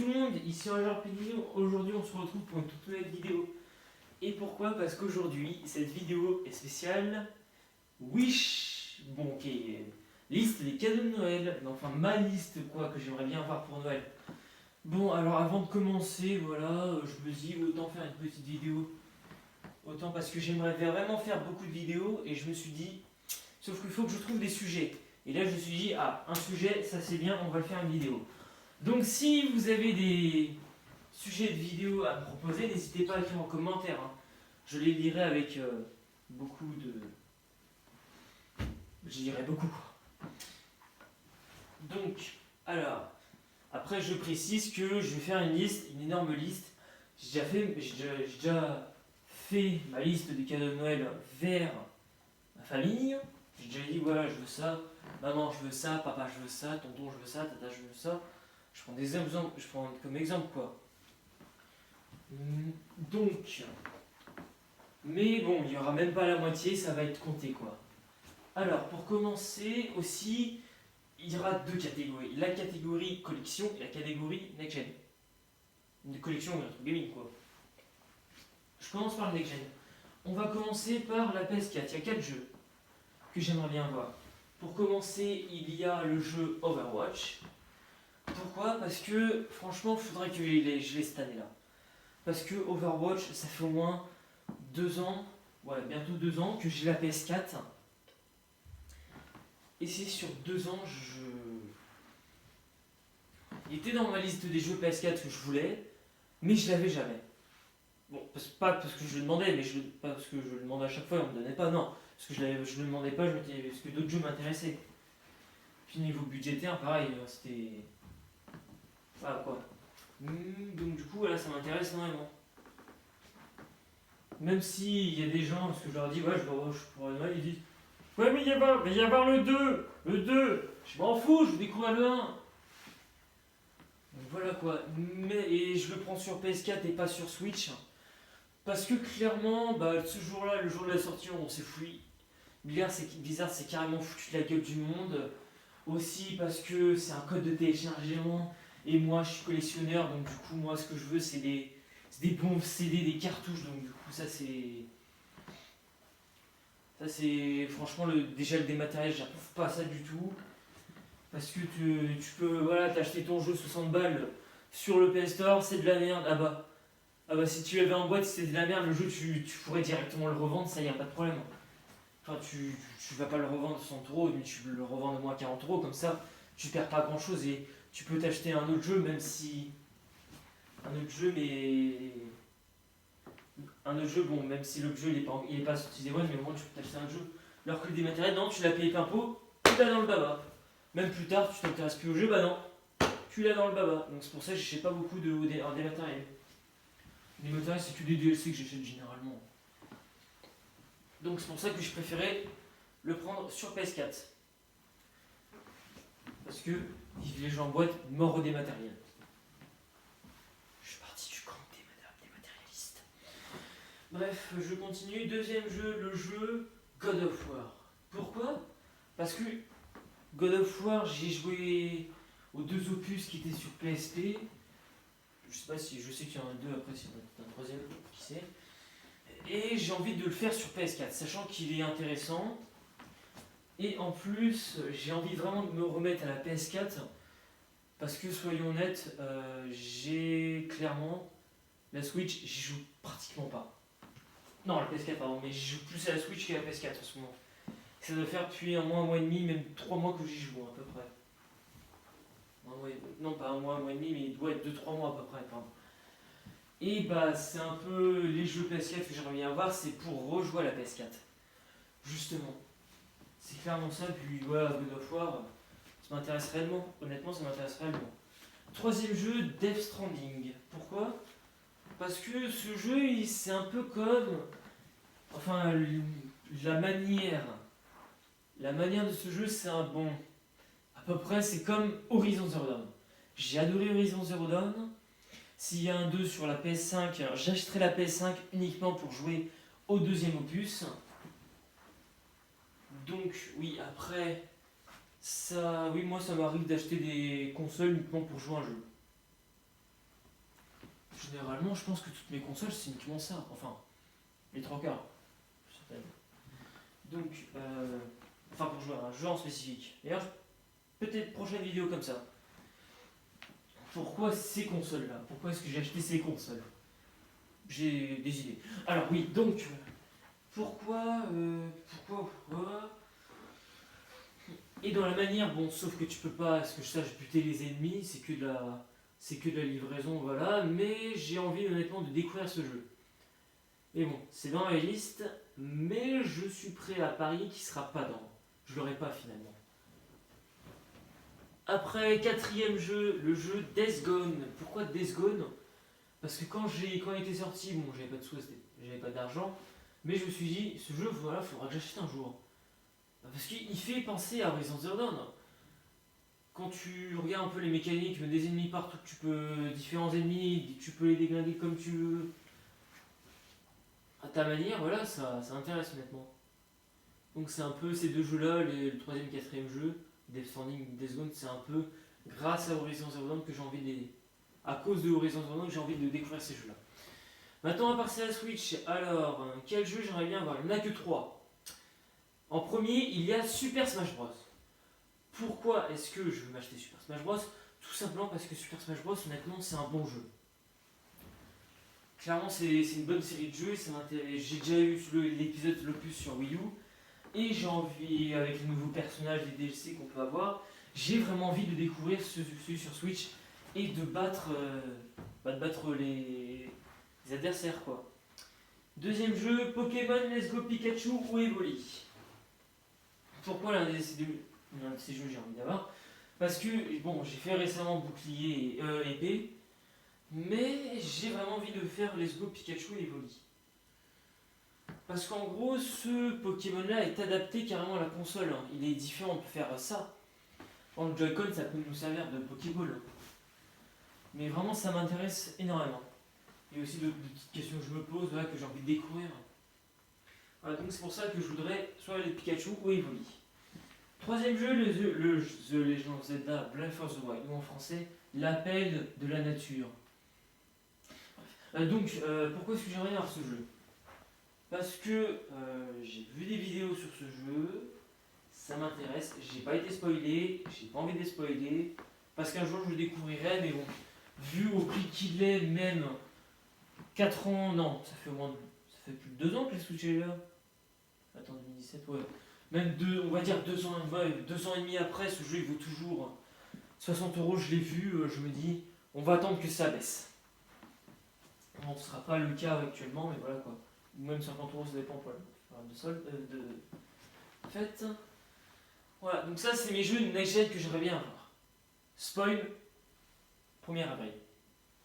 tout le monde, ici Roger Pénillon. Aujourd'hui on se retrouve pour une toute nouvelle vidéo. Et pourquoi? Parce qu'aujourd'hui, cette vidéo est spéciale Wish, bon ok, liste des cadeaux de Noël, mais enfin ma liste quoi, que j'aimerais bien avoir pour Noël. Bon alors avant de commencer, voilà, je me dis autant faire une petite vidéo. Autant parce que j'aimerais vraiment faire beaucoup de vidéos et je me suis dit, sauf qu'il faut que je trouve des sujets. Et là je me suis dit, ah un sujet, ça c'est bien, on va le faire une vidéo. Donc si vous avez des sujets de vidéos à me proposer, n'hésitez pas à écrire en commentaire. Hein. Je les lirai avec beaucoup de... Je dirais beaucoup. Donc, alors, après je précise que je vais faire une liste, une énorme liste. J'ai déjà fait ma liste des cadeaux de Noël vers ma famille. J'ai déjà dit voilà, je veux ça, maman je veux ça, papa je veux ça, tonton je veux ça, tata je veux ça. Je prends des exemples, je prends comme exemple quoi. Donc, mais bon, il n'y aura même pas la moitié, ça va être compté quoi. Alors, pour commencer aussi, il y aura deux catégories. La catégorie collection et la catégorie next-gen. Une collection ou un gaming quoi. Je commence par le next-gen. On va commencer par la PS4. Il y a 4 jeux que j'aimerais bien voir. Pour commencer, il y a le jeu Overwatch. Pourquoi? Parce que franchement, il faudrait que je l'ai cette année-là. Parce que Overwatch, ça fait au moins 2 ans, ouais, bientôt 2 ans que j'ai la PS4. Et c'est sur 2 ans, il était dans ma liste des jeux PS4 que je voulais, mais je l'avais jamais. Bon, pas parce que je le demandais, mais pas parce que je le demandais à chaque fois et on me donnait pas, non. Parce que je le demandais pas, parce que d'autres jeux m'intéressaient. Puis niveau budgétaire, pareil, c'était... Voilà quoi. Donc du coup, voilà, ça m'intéresse énormément. Même s'il y a des gens, parce que je leur dis, ouais, je pour Noël, ils disent, ouais, mais il va y avoir le 2, le 2. Je m'en fous, je veux découvrir le 1. Donc voilà quoi. Et je le prends sur PS4 et pas sur Switch. Parce que clairement, bah, ce jour-là, le jour de la sortie, on s'est fouillé. Blizzard s'est carrément foutu de la gueule du monde. Aussi parce que c'est un code de téléchargement. Et moi, je suis collectionneur, donc du coup, moi, ce que je veux, c'est des bons CD, des cartouches. Donc du coup, ça, c'est franchement déjà le dématériel, j'approuve pas ça du tout. Parce que tu peux voilà, t'acheter ton jeu 60 balles sur le PS Store, c'est de la merde. Ah bah si tu l'avais en boîte, c'était de la merde, le jeu tu pourrais directement le revendre, ça y a pas de problème. Enfin tu vas pas le revendre 100€, mais tu peux le revendre au moins 40€, comme ça tu perds pas grand chose et tu peux t'acheter un autre jeu, même si. Un autre jeu, mais. Un autre jeu, bon, même si le jeu il est pas sur Day One, mais au moins tu peux t'acheter un jeu. Alors que le dématériel, non, tu l'as payé plein pot, tu l'as dans le baba. Même plus tard, tu t'intéresses plus au jeu, bah non, tu l'as dans le baba. Donc c'est pour ça que j'achète pas beaucoup de dématériel. Les matériels, c'est que des DLC que j'achète généralement. Donc c'est pour ça que je préférais le prendre sur PS4. Parce que, vive les jeux en boîte, mort au dématériel. Je suis parti du camp des matérialistes. Bref, je continue. Deuxième jeu, le jeu God of War. Pourquoi? Parce que God of War, j'ai joué aux 2 opus qui étaient sur PSP. Je sais pas si, je sais qu'il y en a 2 après, s'il y en a un troisième, qui sait. Et j'ai envie de le faire sur PS4, sachant qu'il est intéressant. Et en plus, j'ai envie vraiment de me remettre à la PS4. Parce que, soyons honnêtes, j'ai clairement... La Switch, j'y joue pratiquement pas. Non, la PS4, pardon, mais j'y joue plus à la Switch qu'à la PS4 en ce moment. Ça doit faire depuis un mois et demi, même 3 mois que j'y joue à peu près. Non, pas un mois et demi, mais il doit être 2-3 mois à peu près, pardon. Et bah, c'est un peu les jeux PS4 que j'aimerais bien avoir, c'est pour rejouer à la PS4. Justement. C'est clairement ça, puis voilà, God of War, ça m'intéresse réellement. Honnêtement, ça m'intéresse réellement. Troisième jeu, Death Stranding. Pourquoi? Parce que ce jeu, c'est un peu comme. Enfin, la manière. La manière de ce jeu, c'est un bon. À peu près, c'est comme Horizon Zero Dawn. J'ai adoré Horizon Zero Dawn. S'il y a un 2 sur la PS5, j'achèterai la PS5 uniquement pour jouer au deuxième opus. Donc, oui, après, ça, oui, moi, ça m'arrive d'acheter des consoles uniquement pour jouer à un jeu. généralement, je pense que toutes mes consoles, c'est uniquement ça. Enfin, les trois quarts. Certaines. Donc, enfin, pour jouer à un jeu en spécifique. D'ailleurs, peut-être prochaine vidéo comme ça. Pourquoi ces consoles-là? Pourquoi est-ce que j'ai acheté ces consoles? J'ai des idées. Alors oui, donc, pourquoi et dans la manière, bon, sauf que tu peux pas, à ce que je sache, buter les ennemis, c'est que de la livraison, voilà, mais j'ai envie honnêtement de découvrir ce jeu. Et bon, c'est dans ma liste, mais je suis prêt à parier qu'il sera pas dans. Je l'aurai pas finalement. Après, quatrième jeu, le jeu Death Gone. Pourquoi Death Gone? Parce que quand il était sorti, bon, j'avais pas de sous, j'avais pas d'argent, mais je me suis dit, ce jeu, voilà, faudra que j'achète un jour. Parce qu'il fait penser à Horizon Zero Dawn. Quand tu regardes un peu les mécaniques, des ennemis partout, différents ennemis, tu peux les déglinguer comme tu veux. À ta manière, voilà, ça intéresse honnêtement. Donc c'est un peu ces deux jeux-là, le troisième, quatrième jeu, Death Stranding, Death Gone, c'est un peu grâce à Horizon Zero Dawn que j'ai envie de à cause de Horizon Zero Dawn que j'ai envie de découvrir ces jeux-là. Maintenant on va passer à la Switch. Alors, quel jeu j'aimerais bien avoir? Il n'y en a que 3. En premier, il y a Super Smash Bros. Pourquoi est-ce que je veux m'acheter Super Smash Bros? Tout simplement parce que Super Smash Bros, honnêtement, c'est un bon jeu. Clairement, c'est une bonne série de jeux. J'ai déjà eu l'épisode l'opus sur Wii U. Et j'ai envie, avec les nouveaux personnages, les DLC qu'on peut avoir, j'ai vraiment envie de découvrir celui sur Switch et de battre les adversaires, quoi. Deuxième jeu, Pokémon Let's Go Pikachu ou Evoli. Pourquoi l'un de ces jeux j'ai envie d'avoir? Parce que, bon, j'ai fait récemment bouclier et épée, mais j'ai vraiment envie de faire Let's Go Pikachu et Evoli. Parce qu'en gros, ce Pokémon-là est adapté carrément à la console. Il est différent, on peut faire ça. Bon, le Joy-Con, ça peut nous servir de Pokéball. Mais vraiment, ça m'intéresse énormément. Il y a aussi d'autres petites questions que je me pose, là, que j'ai envie de découvrir. Voilà, donc c'est pour ça que je voudrais soit les Pikachu ou Evoli. Troisième jeu, le The Legend of Zelda Breath of the Wild, ou en français, l'appel de la nature. Donc, pourquoi est-ce que j'aimerais avoir ce jeu? Parce que j'ai vu des vidéos sur ce jeu, ça m'intéresse, j'ai pas été spoilé, j'ai pas envie de les spoiler, parce qu'un jour je le découvrirai, mais bon, vu au prix qu'il est, même 4 ans, non, ça fait plus de 2 ans que la Switch est là. Attends, 2017, ouais. Même on va dire 2 ans, ouais, 2 ans et demi après, ce jeu il vaut toujours 60€, je l'ai vu, je me dis, on va attendre que ça baisse. Bon, ce sera pas le cas actuellement, mais voilà quoi. Ou même 50€, ça dépend pour de solde, de fait. Voilà, donc ça c'est mes jeux de next-gen que j'aimerais bien avoir. Spoil, 1er avril.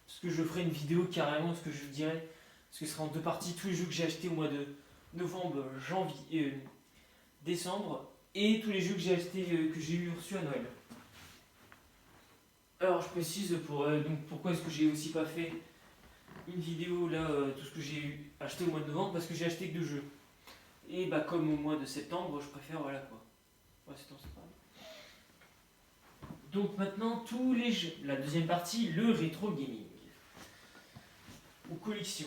Parce que je ferai une vidéo carrément, ce que je dirais, parce que ce sera en 2 parties, tous les jeux que j'ai achetés au mois de novembre, janvier, décembre, et tous les jeux que j'ai achetés, que j'ai eu reçus à Noël. Alors je précise donc pourquoi est-ce que j'ai aussi pas fait une vidéo là, tout ce que j'ai acheté au mois de novembre, parce que j'ai acheté que 2 jeux. Et bah comme au mois de septembre, je préfère voilà quoi. Ouais, septembre c'est pareil. Donc maintenant tous les jeux. La deuxième partie, le rétro gaming. Ou collection.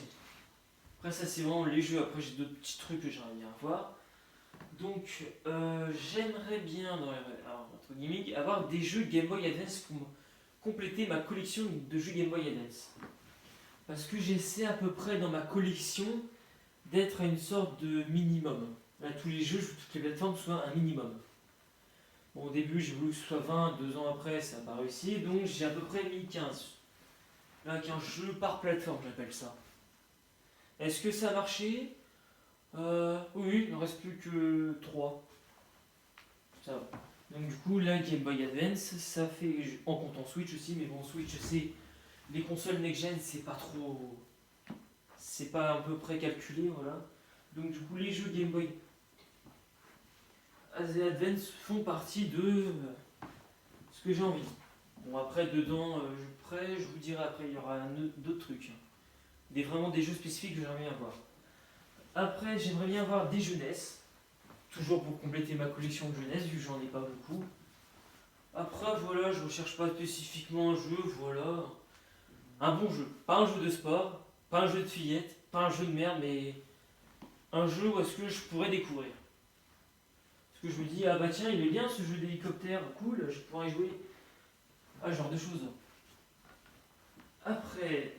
Après ça c'est vraiment les jeux, après j'ai d'autres petits trucs que j'aimerais bien voir. Donc j'aimerais bien dans rétro gaming avoir des jeux Game Boy Advance pour compléter ma collection de jeux Game Boy Advance. Parce que j'essaie à peu près dans ma collection d'être à une sorte de minimum. Là, tous les jeux, toutes les plateformes soient un minimum. Bon, au début, j'ai voulu que ce soit 20, 2 ans après, ça n'a pas réussi, donc j'ai à peu près mis 15. Là, 15 jeux par plateforme, j'appelle ça. Est-ce que ça a marché? Oui, il ne reste plus que 3. Ça va. Donc du coup, là, Game Boy Advance, ça fait, en comptant Switch aussi, mais bon, Switch, c'est... Les consoles next-gen, c'est pas trop... C'est pas à peu près calculé, voilà. Donc du coup, les jeux Game Boy Advance font partie de ce que j'ai envie. Bon, après, dedans, je vous dirai après, il y aura d'autres trucs. Vraiment des jeux spécifiques que j'aimerais bien avoir. Après, j'aimerais bien avoir des jeunesses. Toujours pour compléter ma collection de jeunesse, vu que j'en ai pas beaucoup. Après, voilà, je recherche pas spécifiquement un jeu, voilà. Un bon jeu. Pas un jeu de sport, pas un jeu de fillette, pas un jeu de merde, mais un jeu où est-ce que je pourrais découvrir. Parce que je me dis, ah bah tiens, il est bien ce jeu d'hélicoptère, cool, je pourrais y jouer. Ah, ce genre de choses. Après,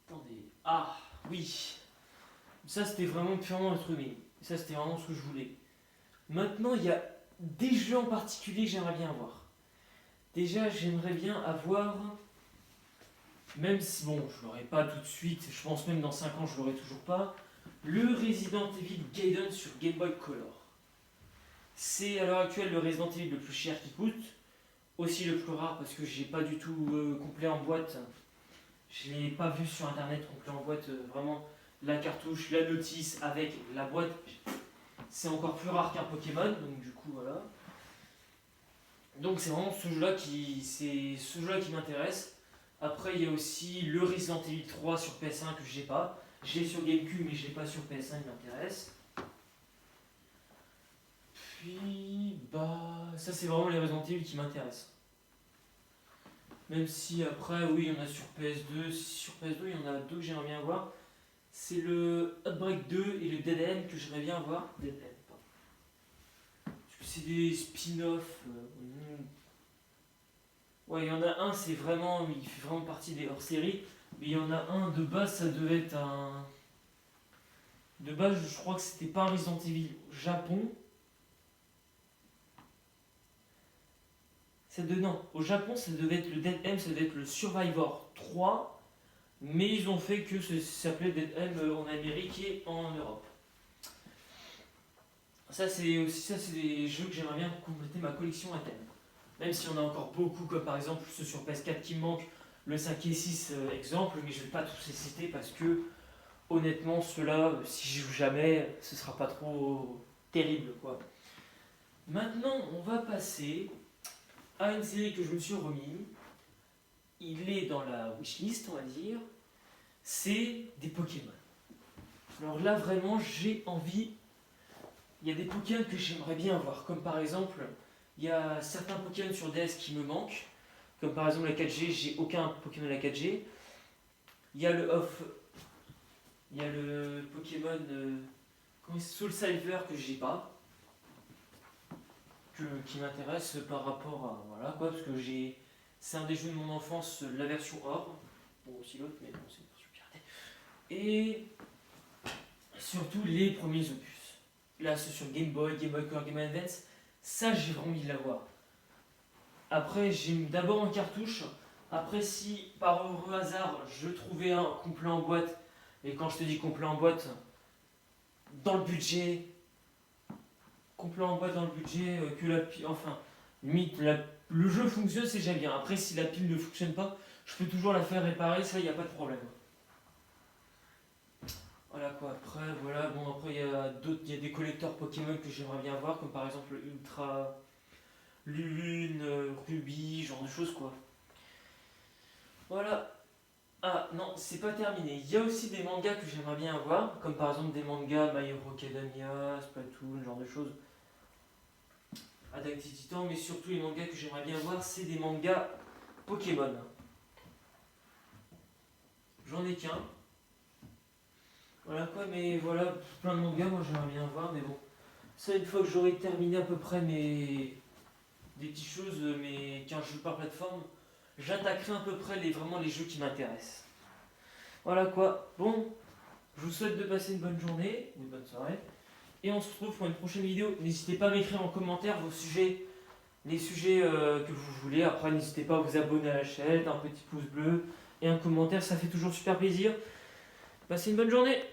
attendez. Ah, oui. Ça, c'était vraiment purement un truc, mais ça, c'était vraiment ce que je voulais. Maintenant, il y a des jeux en particulier que j'aimerais bien avoir. Déjà, j'aimerais bien avoir, même si bon, je l'aurai pas tout de suite, je pense même dans 5 ans, je l'aurai toujours pas, le Resident Evil Gaiden sur Game Boy Color. C'est à l'heure actuelle le Resident Evil le plus cher qui coûte, aussi le plus rare parce que j'ai pas du tout complet en boîte. Je l'ai pas vu sur internet complet en boîte, vraiment la cartouche, la notice avec la boîte. C'est encore plus rare qu'un Pokémon, donc du coup voilà. Donc c'est vraiment ce jeu-là qui m'intéresse. Après il y a aussi le Resident Evil 3 sur PS1 que j'ai pas. J'ai sur GameCube mais je l'ai pas sur PS1, il m'intéresse. Puis bah ça c'est vraiment les Resident Evil qui m'intéressent. Même si après oui il y en a sur PS2. Sur PS2 il y en a deux que j'aimerais bien voir. C'est le Outbreak 2 et le Dead End que j'aimerais bien voir. Dead End, pardon. Parce que c'est des spin-offs. Ouais, il y en a un, il fait vraiment partie des hors-séries. Mais il y en a un, de base, ça devait être un. De base, je crois que c'était pas un Resident Evil Japon. Non, au Japon, ça devait être le Dead M, ça devait être le Survivor 3. Mais ils ont fait que ça s'appelait Dead M en Amérique et en Europe. Ça, c'est des jeux que j'aimerais bien compléter ma collection à thème. Même si on a encore beaucoup, comme par exemple ceux sur PS4 qui me manquent, le 5 et 6 exemple, mais je vais pas tous les citer parce que honnêtement, ceux-là, si j'y joue jamais, ce sera pas trop terrible quoi. Maintenant, on va passer à une série que je me suis remis. Il est dans la wishlist, on va dire. C'est des Pokémon. Alors là, vraiment, j'ai envie. Il y a des Pokémon que j'aimerais bien avoir, comme par exemple, il y a certains Pokémon sur DS qui me manquent, comme par exemple la 4G, j'ai aucun Pokémon à la 4G. Il y a le il y a le Pokémon Soul Silver que j'ai pas, qui m'intéresse par rapport à voilà quoi, parce que c'est un des jeux de mon enfance, la version or, bon aussi l'autre, mais bon c'est une version piratée. Et surtout les premiers opus. Là c'est sur Game Boy, Game Boy Color, Game Boy Advance, ça j'ai vraiment envie de l'avoir. Après j'ai d'abord en cartouche. Après si par heureux hasard je trouvais un complet en boîte, et quand je te dis complet en boîte, dans le budget, complet en boîte dans le budget, que la pile, enfin, limite, le jeu fonctionne, c'est déjà bien. Après si la pile ne fonctionne pas, je peux toujours la faire réparer, ça il n'y a pas de problème. Voilà quoi, après voilà, bon après il y a des collecteurs Pokémon que j'aimerais bien voir, comme par exemple Ultra, Lune, Ruby, genre de choses quoi. Voilà. Ah non, c'est pas terminé. Il y a aussi des mangas que j'aimerais bien avoir, comme par exemple des mangas My Hero Academia, Splatoon, genre de choses. Attack des Titans, mais surtout les mangas que j'aimerais bien voir, c'est des mangas Pokémon. J'en ai qu'un. Voilà quoi, mais voilà, plein de mangas, moi j'aimerais bien voir, mais bon. Ça, une fois que j'aurai terminé à peu près des petites choses, mes 15 jeux par plateforme, j'attaquerai à peu près vraiment les jeux qui m'intéressent. Voilà quoi. Bon, je vous souhaite de passer une bonne journée, une bonne soirée, et on se retrouve pour une prochaine vidéo. N'hésitez pas à m'écrire en commentaire vos sujets, les sujets que vous voulez. Après, n'hésitez pas à vous abonner à la chaîne, un petit pouce bleu et un commentaire, ça fait toujours super plaisir. Passez une bonne journée.